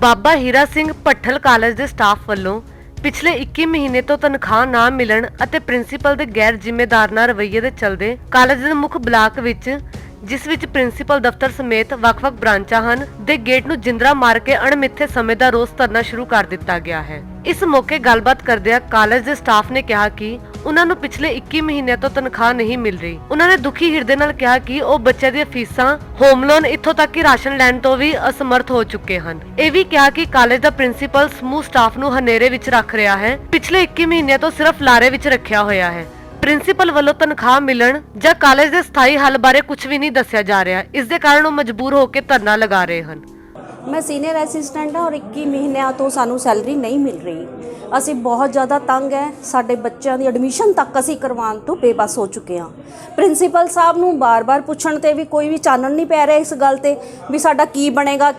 ਬਾਬਾ Hira Singh Bhattal college ਦੇ staff ਵੱਲੋਂ ਪਿਛਲੇ 21 ਮਹੀਨੇ ਤੋਂ ਤਨਖਾਹ ਨਾ ਮਿਲਣ ਅਤੇ ਪ੍ਰਿੰਸੀਪਲ ਦੇ ਗੈਰ ਜ਼ਿੰਮੇਦਾਰ ਨਾ ਰਵੱਈਏ ਦੇ ਚਲਦੇ ਕਾਲਜ ਦੇ ਮੁੱਖ ਬਲਾਕ ਵਿੱਚ ਜਿਸ ਵਿੱਚ ਪ੍ਰਿੰਸੀਪਲ ਦਫ਼ਤਰ ਸਮੇਤ ਵੱਖ-ਵੱਖ ਬ੍ਰਾਂਚਾਂ ਹਨ ਦੇ ਗੇਟ ਨੂੰ ਜਿੰਦਰਾ ਮਾਰ ਕੇ ਅਣਮਿੱਥੇ ਸਮੇਂ ਦਾ ਰੋਸ ਧਰਨਾ ਸ਼ੁਰੂ ਕਰ ਦਿੱਤਾ ਗਿਆ ਹੈ। ਇਸ ਮੌਕੇ ਗੱਲਬਾਤ ਕਰਦਿਆਂ ਕਾਲਜ ਦੇ ਸਟਾਫ ਨੇ ਕਿਹਾ ਕਿ ਉਹਨਾਂ ਨੂੰ ਪਿਛਲੇ 21 ਮਹੀਨਿਆਂ ਤੋਂ ਤਨਖਾਹ ਨਹੀਂ ਮਿਲ ਰਹੀ। ਉਹਨਾਂ ਨੇ ਦੁਖੀ ਹਿਰਦੇ ਨਾਲ ਕਿਹਾ ਕਿ ਉਹ ਬੱਚਿਆਂ ਦੀਆਂ ਫੀਸਾਂ, ਹੋਮ ਲੋਨ ਇੱਥੋਂ ਤੱਕ ਕਿ ਰਾਸ਼ਨ ਲੈਣ ਤੋਂ ਵੀ ਅਸਮਰਥ ਹੋ ਚੁੱਕੇ ਹਨ। ਇਹ ਵੀ ਕਿਹਾ ਕਿ ਕਾਲਜ ਦਾ ਪ੍ਰਿੰਸੀਪਲ ਸਮੂਹ ਸਟਾਫ ਨੂੰ ਹਨੇਰੇ ਵਿੱਚ ਰੱਖ ਰਿਹਾ ਹੈ। ਪਿਛਲੇ 21 ਮਹੀਨਿਆਂ ਤੋਂ ਸਿਰਫ ਲਾਰੇ ਵਿੱਚ ਰੱਖਿਆ ਹੋਇਆ ਹੈ। ਪ੍ਰਿੰਸੀਪਲ ਵੱਲੋਂ ਤਨਖਾਹ ਮਿਲਣ ਜਾਂ ਕਾਲਜ ਦੇ ਸਥਾਈ ਹੱਲ ਬਾਰੇ ਕੁਝ ਵੀ ਨਹੀਂ ਦੱਸਿਆ ਜਾ ਰਿਹਾ। ਇਸ ਦੇ ਕਾਰਨ ਉਹ ਮਜਬੂਰ ਹੋ ਕੇ ਧਰਨਾ ਲਗਾ ਰਹੇ ਹਨ। मैं सीनियर असिस्टेंट हाँ और 21 ਮਹੀਨਿਆਂ ਤੋਂ ਸਾਨੂੰ ਸੈਲਰੀ ਨਹੀਂ ਮਿਲ ਰਹੀ। ਅਸੀਂ ਬਹੁਤ ਜ਼ਿਆਦਾ ਤੰਗ ਹੈ। ਸਾਡੇ ਬੱਚਿਆਂ ਦੀ ਐਡਮਿਸ਼ਨ ਤੱਕ ਅਸੀਂ ਕਰਵਾਉਣ ਤੋਂ ਬੇਬਸ ਹੋ ਚੁੱਕੇ ਹਾਂ। ਪ੍ਰਿੰਸੀਪਲ ਸਾਹਿਬ ਨੂੰ ਬਾਰ-ਬਾਰ ਪੁੱਛਣ ਤੇ ਵੀ ਕੋਈ ਵੀ ਚਾਨਣ ਨਹੀਂ ਪੈ ਰਿਹਾ ਇਸ ਗੱਲ ਤੇ ਵੀ ਸਾਡਾ ਕੀ ਬਣੇਗਾ।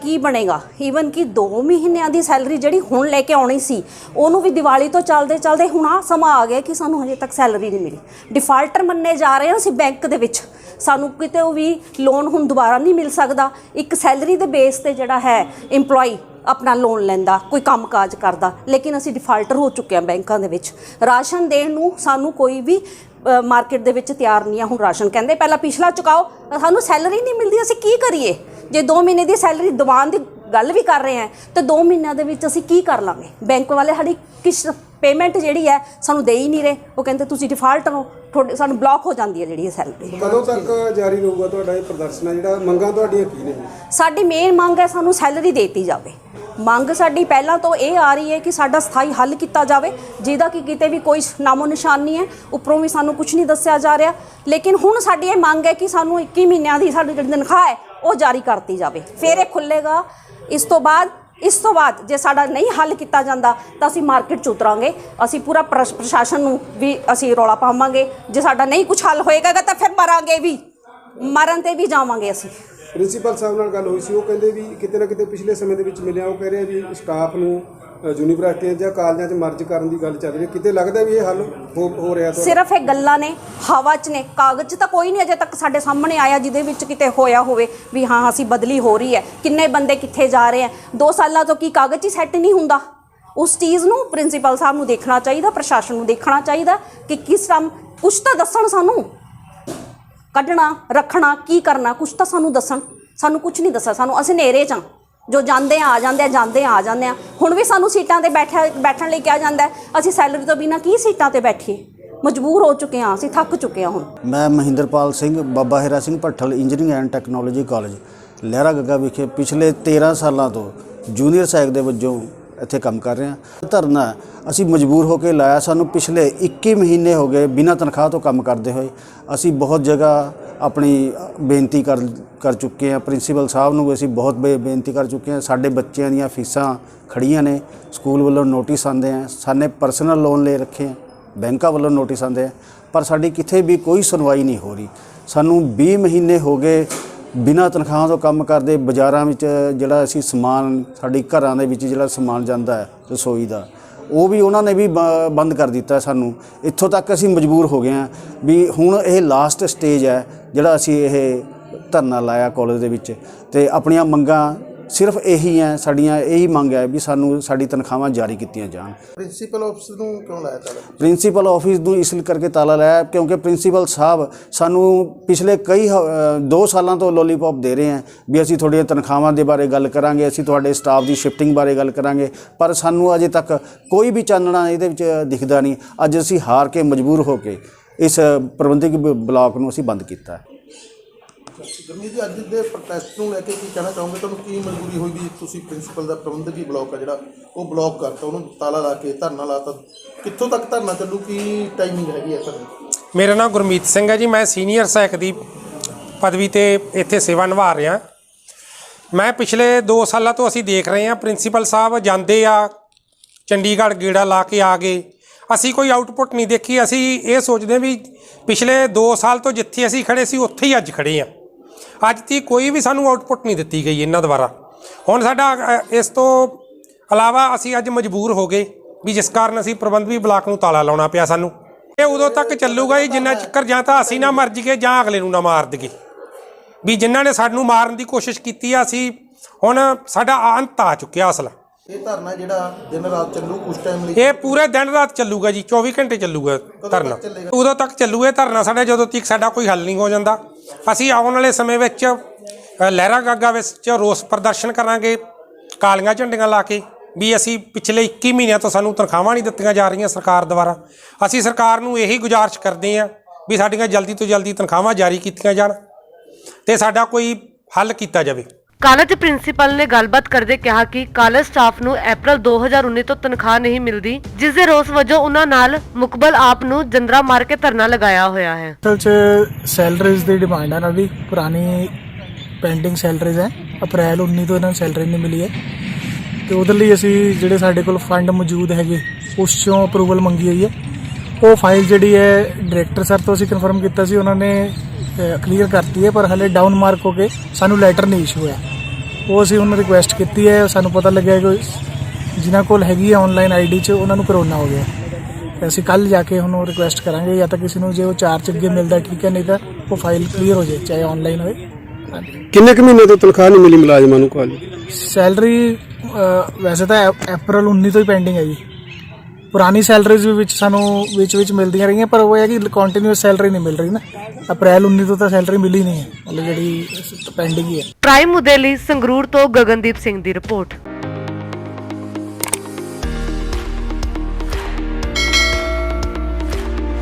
ਈਵਨ ਕਿ 2 ਮਹੀਨਿਆਂ ਦੀ ਸੈਲਰੀ ਜਿਹੜੀ ਹੁਣ ਲੈ ਕੇ ਆਉਣੀ ਸੀ ਉਹਨੂੰ ਵੀ ਦੀਵਾਲੀ ਤੋਂ ਚੱਲਦੇ ਹੁਣ ਆ ਸਮਾਂ ਆ ਗਿਆ ਕਿ ਸਾਨੂੰ ਹਜੇ ਤੱਕ ਸੈਲਰੀ ਨਹੀਂ ਮਿਲੀ। ਡਿਫਾਲਟਰ ਮੰਨੇ ਜਾ ਰਹੇ ਹਾਂ ਅਸੀਂ ਬੈਂਕ ਦੇ ਵਿੱਚ। ਸਾਨੂੰ ਕਿਤੇ ਉਹ ਵੀ ਲੋਨ ਹੁਣ ਦੁਬਾਰਾ ਨਹੀਂ ਮਿਲ ਸਕਦਾ। ਇੱਕ ਸੈਲਰੀ ਦੇ ਬੇਸ ਤੇ ਜਿਹੜਾ ਹੈ ਇੰਪਲੋਈ ਆਪਣਾ ਲੋਨ ਲੈਂਦਾ, ਕੋਈ ਕੰਮਕਾਜ ਕਰਦਾ, ਲੇਕਿਨ ਅਸੀਂ ਡਿਫਾਲਟਰ ਹੋ ਚੁੱਕੇ ਹਾਂ ਬੈਂਕਾਂ ਦੇ ਵਿੱਚ। ਰਾਸ਼ਨ ਦੇਣ ਨੂੰ ਸਾਨੂੰ ਕੋਈ ਵੀ ਮਾਰਕੀਟ ਦੇ ਵਿੱਚ ਤਿਆਰ ਨਹੀਂ ਆ। ਹੁਣ ਰਾਸ਼ਨ ਕਹਿੰਦੇ ਪਹਿਲਾਂ ਪਿਛਲਾ ਚੁਕਾਓ, ਸਾਨੂੰ ਸੈਲਰੀ ਨਹੀਂ ਮਿਲਦੀ, ਅਸੀਂ ਕੀ ਕਰੀਏ? ਜੇ 2 ਮਹੀਨੇ ਦੀ ਸੈਲਰੀ ਦਿਵਾਉਣ ਦੀ ਗੱਲ ਵੀ ਕਰ ਰਹੇ ਹਾਂ ਤਾਂ 2 ਮਹੀਨਿਆਂ ਦੇ ਵਿੱਚ ਅਸੀਂ ਕੀ ਕਰ ਲਾਂਗੇ? ਬੈਂਕ ਵਾਲੇ ਸਾਡੀ ਕਿਸ ਪੇਮੈਂਟ ਜਿਹੜੀ ਹੈ ਸਾਨੂੰ ਦੇ ਹੀ ਨਹੀਂ ਰਹੇ। ਉਹ ਕਹਿੰਦੇ ਤੁਸੀਂ ਡਿਫਾਲਟਰ ਹੋ, ਤੁਹਾਡੇ ਸਾਨੂੰ ਬਲੌਕ ਹੋ ਜਾਂਦੀ ਹੈ ਜਿਹੜੀ ਸੈਲਰੀ। ਕਦੋਂ ਤੱਕ ਜਾਰੀ ਰਹੂਗਾ ਤੁਹਾਡਾ ਇਹ ਪ੍ਰਦਰਸ਼ਨ ਹੈ? ਜਿਹੜਾ ਮੰਗਾਂ ਤੁਹਾਡੀਆਂ ਕੀ ਨੇ? ਸਾਡੀ ਮੇਨ ਮੰਗ ਹੈ ਸਾਨੂੰ ਸੈਲਰੀ ਦੇਤੀ ਜਾਵੇ। ਮੰਗ ਸਾਡੀ ਪਹਿਲਾਂ ਤੋਂ ਇਹ ਆ ਰਹੀ ਹੈ ਕਿ ਸਾਡਾ ਸਥਾਈ ਹੱਲ ਕੀਤਾ ਜਾਵੇ, ਜਿਹਦਾ ਕਿ ਕਿਤੇ ਵੀ ਕੋਈ ਨਾਮੋ ਨਿਸ਼ਾਨ ਨਹੀਂ ਹੈ। ਉੱਪਰੋਂ ਵੀ ਸਾਨੂੰ ਕੁਝ ਨਹੀਂ ਦੱਸਿਆ ਜਾ ਰਿਹਾ। ਲੇਕਿਨ ਹੁਣ ਸਾਡੀ ਇਹ ਮੰਗ ਹੈ ਕਿ ਸਾਨੂੰ 21 ਮਹੀਨਿਆਂ ਦੀ ਸਾਡੀ ਜਿਹੜੀ ਤਨਖਾਹ ਹੈ ਉਹ ਜਾਰੀ ਕਰਤੀ ਜਾਵੇ, ਫਿਰ ਇਹ ਖੁੱਲ੍ਹੇਗਾ। ਇਸ ਤੋਂ ਬਾਅਦ ਜੇ ਸਾਡਾ ਨਹੀਂ ਹੱਲ ਕੀਤਾ ਜਾਂਦਾ ਤਾਂ ਅਸੀਂ ਮਾਰਕੀਟ 'ਚ ਉਤਰਾਂਗੇ। ਅਸੀਂ ਪੂਰਾ ਪ੍ਰਸ਼ਾਸਨ ਨੂੰ ਵੀ ਅਸੀਂ ਰੌਲਾ ਪਾਵਾਂਗੇ। ਜੇ ਸਾਡਾ ਨਹੀਂ ਕੁਝ ਹੱਲ ਹੋਏਗਾ ਤਾਂ ਫਿਰ ਮਰਾਂਗੇ ਵੀ, ਮਰਨ ਤੇ ਵੀ ਜਾਵਾਂਗੇ ਅਸੀਂ। ਪ੍ਰਿੰਸੀਪਲ ਸਾਹਿਬ ਨਾਲ ਗੱਲ ਹੋਈ ਸੀ, ਉਹ ਕਹਿੰਦੇ ਵੀ ਕਿਤੇ ਨਾ ਕਿਤੇ ਪਿਛਲੇ ਸਮੇਂ ਦੇ ਵਿੱਚ ਮਿਲਿਆ। ਉਹ ਕਹਿ ਰਹੇ ਵੀ ਸਟਾਫ ਨੂੰ ਯੂਨੀਵਰਸਿਟੀਆਂ ਜਾਂ ਕਾਲਜਾਂ 'ਚ ਮਰਜ ਕਰਨ ਦੀ ਗੱਲ ਚੱਲ ਰਹੀ ਹੈ। ਕਿਤੇ ਲੱਗਦਾ ਵੀ ਇਹ ਹੱਲ ਹੋ ਰਿਹਾ? ਸਿਰਫ ਇਹ ਗੱਲਾਂ ਨੇ, ਹਵਾ 'ਚ ਨੇ, ਕਾਗਜ਼ 'ਚ ਤਾਂ ਕੋਈ ਨਹੀਂ ਅਜੇ ਤੱਕ ਸਾਡੇ ਸਾਹਮਣੇ ਆਇਆ ਜਿਹਦੇ ਵਿੱਚ ਕਿਤੇ ਹੋਇਆ ਹੋਵੇ ਵੀ ਹਾਂ ਅਸੀਂ ਬਦਲੀ ਹੋ ਰਹੀ ਹੈ। ਕਿੰਨੇ ਬੰਦੇ ਕਿੱਥੇ ਜਾ ਰਹੇ ਹੈ? 2 ਸਾਲਾਂ ਤੋਂ ਕੀ ਕਾਗਜ਼ 'ਚ ਸੈੱਟ ਨਹੀਂ ਹੁੰਦਾ? ਉਸ ਚੀਜ਼ ਨੂੰ ਪ੍ਰਿੰਸੀਪਲ ਸਾਹਿਬ ਨੂੰ ਦੇਖਣਾ ਚਾਹੀਦਾ, ਪ੍ਰਸ਼ਾਸਨ ਨੂੰ ਦੇਖਣਾ ਚਾਹੀਦਾ ਕਿ ਕਿਸ ਟਾਈਮ ਕੁਛ ਤਾਂ ਦੱਸਣ। ਸਾਨੂੰ ਕੱਢਣਾ ਰੱਖਣਾ ਕੀ ਕਰਨਾ ਕੁਛ ਤਾਂ ਸਾਨੂੰ ਦੱਸਣ। ਸਾਨੂੰ ਕੁਛ ਨਹੀਂ ਦੱਸਿਆ। ਸਾਨੂੰ ਅਸੀਂ ਹਨੇਰੇ 'ਚ ਹਾਂ, ਜੋ ਜਾਂਦੇ ਆ ਜਾਂਦੇ ਆ। ਹੁਣ ਵੀ ਸਾਨੂੰ ਸੀਟਾਂ 'ਤੇ ਬੈਠਣ ਲਈ ਕਿਹਾ ਜਾਂਦਾ। ਅਸੀਂ ਸੈਲਰੀ ਤੋਂ ਬਿਨਾਂ ਕੀ ਸੀਟਾਂ 'ਤੇ ਬੈਠੀਏ? ਮਜਬੂਰ ਹੋ ਚੁੱਕੇ ਹਾਂ, ਅਸੀਂ ਥੱਕ ਚੁੱਕੇ ਹਾਂ। ਹੁਣ ਮੈਂ Mahinderpal Singh, Baba Hira Singh Bhathal engineering and technology college Lehra Gaga ਵਿਖੇ ਪਿਛਲੇ 13 ਸਾਲਾਂ ਤੋਂ ਜੂਨੀਅਰ ਸਹਾਇਕ ਦੇ ਵਜੋਂ ਇੱਥੇ ਕੰਮ ਕਰ ਰਹੇ ਹਾਂ। ਧਰਨਾ ਅਸੀਂ ਮਜਬੂਰ ਹੋ ਕੇ ਲਾਇਆ। ਸਾਨੂੰ ਪਿਛਲੇ 21 ਮਹੀਨੇ ਹੋ ਗਏ ਬਿਨਾਂ ਤਨਖਾਹ ਤੋਂ ਕੰਮ ਕਰਦੇ ਹੋਏ। ਅਸੀਂ ਬਹੁਤ ਜਗ੍ਹਾ ਆਪਣੀ ਬੇਨਤੀ ਕਰ ਚੁੱਕੇ ਹਾਂ। ਪ੍ਰਿੰਸੀਪਲ ਸਾਹਿਬ ਨੂੰ ਅਸੀਂ ਬਹੁਤ ਬੇਨਤੀ ਕਰ ਚੁੱਕੇ ਹਾਂ। ਸਾਡੇ ਬੱਚਿਆਂ ਦੀਆਂ ਫੀਸਾਂ ਖੜੀਆਂ ਨੇ, ਸਕੂਲ ਵੱਲੋਂ ਨੋਟਿਸ ਆਉਂਦੇ ਆ, ਸਾਨੇ ਪਰਸਨਲ ਲੋਨ ਲੈ ਰੱਖੇ ਆ, ਬੈਂਕਾਂ ਵੱਲੋਂ ਨੋਟਿਸ ਆਉਂਦੇ ਆ, ਪਰ ਸਾਡੀ ਕਿਤੇ ਵੀ ਕੋਈ ਸੁਣਵਾਈ ਨਹੀਂ ਹੋ ਰਹੀ। ਸਾਨੂੰ 20 ਮਹੀਨੇ ਹੋ ਗਏ ਬਿਨਾਂ ਤਨਖਾਹਾਂ ਤੋਂ ਕੰਮ ਕਰਦੇ। ਬਾਜ਼ਾਰਾਂ ਵਿੱਚ ਜਿਹੜਾ ਅਸੀਂ ਸਮਾਨ, ਸਾਡੀ ਘਰਾਂ ਦੇ ਵਿੱਚ ਜਿਹੜਾ ਸਮਾਨ ਜਾਂਦਾ ਹੈ ਰਸੋਈ ਦਾ, ਉਹ ਵੀ ਉਹਨਾਂ ਨੇ ਵੀ ਬੰਦ ਕਰ ਦਿੱਤਾ ਸਾਨੂੰ। ਇੱਥੋਂ ਤੱਕ ਅਸੀਂ ਮਜਬੂਰ ਹੋ ਗਏ ਹਾਂ ਵੀ ਹੁਣ ਇਹ ਲਾਸਟ ਸਟੇਜ ਹੈ ਜਿਹੜਾ ਅਸੀਂ ਇਹ ਧਰਨਾ ਲਾਇਆ ਕਾਲਜ ਦੇ ਵਿੱਚ। ਤੇ ਆਪਣੀਆਂ ਮੰਗਾਂ ਸਿਰਫ ਇਹੀ ਹੈ, ਸਾਡੀਆਂ ਇਹੀ ਮੰਗ ਹੈ ਵੀ ਸਾਨੂੰ ਸਾਡੀ ਤਨਖਾਹਾਂ ਜਾਰੀ ਕੀਤੀਆਂ ਜਾਣ। ਪ੍ਰਿੰਸੀਪਲ ਆਫਿਸ ਨੂੰ ਕਿਉਂ ਲਾਇਆ ਤਾਲਾ? ਪ੍ਰਿੰਸੀਪਲ ਆਫਿਸ ਨੂੰ ਇਸ ਕਰਕੇ ਤਾਲਾ ਲਾਇਆ ਕਿਉਂਕਿ ਪ੍ਰਿੰਸੀਪਲ ਸਾਹਿਬ ਸਾਨੂੰ ਪਿਛਲੇ 2 ਸਾਲਾਂ ਤੋਂ ਲੋਲੀਪੌਪ ਦੇ ਰਹੇ ਹੈ ਵੀ ਅਸੀਂ ਤੁਹਾਡੀਆਂ ਤਨਖਾਹਾਂ ਦੇ ਬਾਰੇ ਗੱਲ ਕਰਾਂਗੇ, ਅਸੀਂ ਤੁਹਾਡੇ ਸਟਾਫ ਦੀ ਸ਼ਿਫਟਿੰਗ ਬਾਰੇ ਗੱਲ ਕਰਾਂਗੇ, ਪਰ ਸਾਨੂੰ ਅਜੇ ਤੱਕ ਕੋਈ ਵੀ ਚਾਨਣਾ ਇਹਦੇ ਵਿੱਚ ਦਿਖਦਾ ਨਹੀਂ। ਅੱਜ ਅਸੀਂ ਹਾਰ ਕੇ ਮਜਬੂਰ ਹੋ ਕੇ ਇਸ ਪ੍ਰਬੰਧਕੀ ਬਲਾਕ ਨੂੰ ਅਸੀਂ ਬੰਦ ਕੀਤਾ। ਗੁਰਮੀਤ ਜੀ, ਅੱਜ ਦੇ ਪ੍ਰੋਟੈਸਟ ਨੂੰ ਲੈ ਕੇ ਕੀ ਕਹਿਣਾ ਚਾਹੋਗੇ? ਤੁਹਾਨੂੰ ਕੀ ਮਜਬੂਰੀ ਹੋਈ ਵੀ ਤੁਸੀਂ ਪ੍ਰਿੰਸੀਪਲ ਦਾ ਪ੍ਰਬੰਧਕੀ ਬਲਾਕ ਆ ਜਿਹੜਾ ਉਹ ਬਲਾਕ ਕਰਤਾ, ਉਹਨੂੰ ਤਾਲਾ ਲਾ ਕੇ ਧਰਨਾ ਲਾਤਾ? ਕਿੱਥੋਂ ਤੱਕ ਧਰਨਾ ਚੱਲੂ? ਕੀ ਟਾਈਮਿੰਗ ਹੈਗੀ ਹੈ ਧਰਨੇ? ਮੇਰਾ ਨਾਮ ਗੁਰਮੀਤ ਸਿੰਘ ਹੈ ਜੀ। ਮੈਂ ਸੀਨੀਅਰ ਸਹਾਇਕ ਦੀ ਪਦਵੀ ਤੇ ਇੱਥੇ ਸੇਵਾ ਨਿਭਾ ਰਿਹਾ। ਮੈਂ ਪਿਛਲੇ 2 ਸਾਲਾਂ ਤੋਂ ਅਸੀਂ ਦੇਖ ਰਹੇ ਹਾਂ ਪ੍ਰਿੰਸੀਪਲ ਸਾਹਿਬ ਜਾਂਦੇ ਆ ਚੰਡੀਗੜ੍ਹ, ਗੇੜਾ ਲਾ ਕੇ ਆ ਗਏ। ਅਸੀਂ ਕੋਈ ਆਊਟਪੁੱਟ ਨਹੀਂ ਦੇਖੀ। ਅਸੀਂ ਇਹ ਸੋਚਦੇ ਵੀ ਪਿਛਲੇ 2 ਸਾਲ ਤੋਂ ਜਿੱਥੇ ਅਸੀਂ ਖੜੇ ਸੀ ਉੱਥੇ ਹੀ ਅੱਜ ਖੜੇ ਹਾਂ। ਅੱਜ ਤੱਕ ਕੋਈ ਵੀ ਸਾਨੂੰ ਆਊਟਪੁੱਟ ਨਹੀਂ ਦਿੱਤੀ ਗਈ ਇਹਨਾਂ ਦੁਆਰਾ। ਹੁਣ ਸਾਡਾ ਇਸ ਤੋਂ ਇਲਾਵਾ ਅਸੀਂ ਅੱਜ ਮਜਬੂਰ ਹੋ ਗਏ ਵੀ ਜਿਸ ਕਾਰਨ ਅਸੀਂ ਪ੍ਰਬੰਧਕੀ ਬਲਾਕ ਨੂੰ ਤਾਲਾ ਲਾਉਣਾ ਪਿਆ। ਸਾਨੂੰ ਇਹ ਉਦੋਂ ਤੱਕ ਚੱਲੂਗਾ ਜੀ ਜਿੰਨਾ ਚਿਰ ਜਾਂ ਤਾਂ ਅਸੀਂ ਨਾ ਮਰ ਜਾਈਏ ਜਾਂ ਅਗਲੇ ਨੂੰ ਨਾ ਮਾਰ ਦੇਈਏ। ਵੀ ਜਿਨ੍ਹਾਂ ਨੇ ਸਾਨੂੰ ਮਾਰਨ ਦੀ ਕੋਸ਼ਿਸ਼ ਕੀਤੀ ਆ, ਅਸੀਂ ਹੁਣ ਸਾਡਾ ਅੰਤ ਆ ਚੁੱਕਿਆ ਅਸਲ। ਇਹ ਧਰਨਾ ਜਿਹੜਾ ਦਿਨ ਰਾਤ ਚੱਲੂ ਉਸ ਟਾਈਮ ਲਈ? ਇਹ ਪੂਰੇ ਦਿਨ ਰਾਤ ਚੱਲੂਗਾ ਜੀ, 24 ਘੰਟੇ ਚੱਲੂਗਾ ਧਰਨਾ। ਉਦੋਂ ਤੱਕ ਚੱਲੂ ਇਹ ਧਰਨਾ ਸਾਡਾ ਜਦੋਂ ਤੱਕ ਸਾਡਾ ਕੋਈ ਹੱਲ ਨਹੀਂ ਹੋ ਜਾਂਦਾ। ਅਸੀਂ ਆਉਣ ਵਾਲੇ ਸਮੇਂ ਵਿੱਚ ਲਹਿਰਾ ਗਾਗਾ ਵਿੱਚ ਰੋਸ ਪ੍ਰਦਰਸ਼ਨ ਕਰਾਂਗੇ ਕਾਲੀਆਂ ਝੰਡੀਆਂ ਲਾ ਕੇ ਵੀ ਅਸੀਂ ਪਿਛਲੇ 21 ਮਹੀਨਿਆਂ ਤੋਂ ਸਾਨੂੰ ਤਨਖਾਹਾਂ ਨਹੀਂ ਦਿੱਤੀਆਂ ਜਾ ਰਹੀਆਂ ਸਰਕਾਰ ਦੁਆਰਾ। ਅਸੀਂ ਸਰਕਾਰ ਨੂੰ ਇਹੀ ਗੁਜ਼ਾਰਿਸ਼ ਕਰਦੇ ਹਾਂ ਵੀ ਸਾਡੀਆਂ ਜਲਦੀ ਤੋਂ ਜਲਦੀ ਤਨਖਾਹਾਂ ਜਾਰੀ ਕੀਤੀਆਂ ਜਾਣ ਤੇ ਸਾਡਾ ਕੋਈ ਹੱਲ ਕੀਤਾ ਜਾਵੇ। ਕਾਲਜ ਪ੍ਰਿੰਸੀਪਲ ਨੇ ਗੱਲਬਾਤ ਕਰਦੇ ਕਿਹਾ ਕਿ ਕਾਲਜ ਸਟਾਫ ਨੂੰ ਅਪ੍ਰੈਲ 2019 ਤੋਂ ਤਨਖਾਹ ਨਹੀਂ ਮਿਲਦੀ, ਜਿਸ ਦੇ ਰੋਸ ਵਜੋਂ ਉਹਨਾਂ ਨਾਲ ਮੁਕਬਲ ਆਪ ਨੂੰ ਜੰਦਰਾ ਮਾਰ ਕੇ ਧਰਨਾ ਲਗਾਇਆ ਹੋਇਆ ਹੈ। ਅਸਲ 'ਚ ਸੈਲਰੀਜ਼ ਦੀ ਡਿਮਾਂਡ ਹੈ ਇਹਨਾਂ ਦੀ, ਪੁਰਾਣੀ ਪੈਂਡਿੰਗ ਸੈਲਰੀਜ਼ ਹੈ। ਅਪ੍ਰੈਲ 19 ਤੋਂ ਇਹਨਾਂ ਨੂੰ ਸੈਲਰੀ ਨਹੀਂ ਮਿਲੀ ਹੈ ਤੇ ਉਹਦੇ ਲਈ ਅਸੀਂ ਜਿਹੜੇ ਸਾਡੇ ਕੋਲ ਫੰਡ ਮੌਜੂਦ ਹੈਗੇ ਉਸ 'ਚੋਂ ਅਪਰੂਵਲ ਮੰਗੀ ਹੋਈ ਹੈ। ਉਹ ਫਾਈਲ ਜਿਹੜੀ ਹੈ ਡਾਇਰੈਕਟਰ ਸਰ ਤੋਂ ਅਸੀਂ ਕਨਫਰਮ ਕੀਤਾ ਸੀ, ਉਹਨਾਂ ਨੇ ਕਲੀਅਰ ਕਰਤੀ ਹੈ, ਪਰ ਹਲੇ ਡਾਊਨ ਮਾਰਕ ਹੋ ਕੇ ਸਾਨੂੰ ਲੈਟਰ ਨਹੀਂ ਇਸ਼ੂ ਹੋਇਆ। ਉਹ ਅਸੀਂ ਉਹਨਾਂ ਰਿਕੁਐਸਟ ਕੀਤੀ ਹੈ। ਸਾਨੂੰ ਪਤਾ ਲੱਗਿਆ ਕਿ ਜਿਨ੍ਹਾਂ ਕੋਲ ਹੈਗੀ ਹੈ ਆਨਲਾਈਨ ਆਈਡੀ 'ਚ ਉਹਨਾਂ ਨੂੰ ਕਰੋਨਾ ਹੋ ਗਿਆ। ਤੇ ਅਸੀਂ ਕੱਲ੍ਹ ਜਾ ਕੇ ਹੁਣ ਉਹ ਰਿਕੁਐਸਟ ਕਰਾਂਗੇ ਜਾਂ ਤਾਂ ਕਿਸੇ ਨੂੰ ਜੇ ਉਹ 4 'ਚ ਅੱਗੇ ਮਿਲਦਾ ਠੀਕ ਹੈ, ਨਹੀਂ ਤਾਂ ਉਹ ਫਾਈਲ ਕਲੀਅਰ ਹੋ ਜਾਏ ਚਾਹੇ ਆਨਲਾਈਨ ਹੋਏ। ਕਿੰਨੇ ਕੁ ਮਹੀਨੇ ਤੋਂ ਤਨਖਾਹ ਨਹੀਂ ਮਿਲੀ ਮੁਲਾਜ਼ਮਾਂ ਨੂੰ ਕਾਲਜ? ਸੈਲਰੀ ਵੈਸੇ ਤਾਂ ਅਪ੍ਰੈਲ 19 ਤੋਂ ਹੀ ਪੈਂਡਿੰਗ ਹੈ ਜੀ। ਪੁਰਾਣੀ ਸੈਲਰੀਜ਼ ਵੀ ਵਿੱਚ ਸਾਨੂੰ ਵਿੱਚ ਮਿਲਦੀਆਂ ਰਹੀਆਂ, ਪਰ ਉਹ ਹੈ ਕਿ ਕੰਟੀਨਿਊਸ ਸੈਲਰੀ ਨਹੀਂ ਮਿਲ ਰਹੀ ਨਾ। ਅਪ੍ਰੈਲ 19 ਤੋਂ ਤਾਂ ਸੈਲਰੀ ਮਿਲੀ ਨਹੀਂ ਹੈ, ਮਤਲਬ ਜਿਹੜੀ ਪੈਂਡਿੰਗ ਹੀ ਹੈ। ਪ੍ਰਾਈਮ ਮੁੱਦੇ ਲਈ ਸੰਗਰੂਰ ਤੋਂ ਗਗਨਦੀਪ ਸਿੰਘ ਦੀ ਰਿਪੋਰਟ।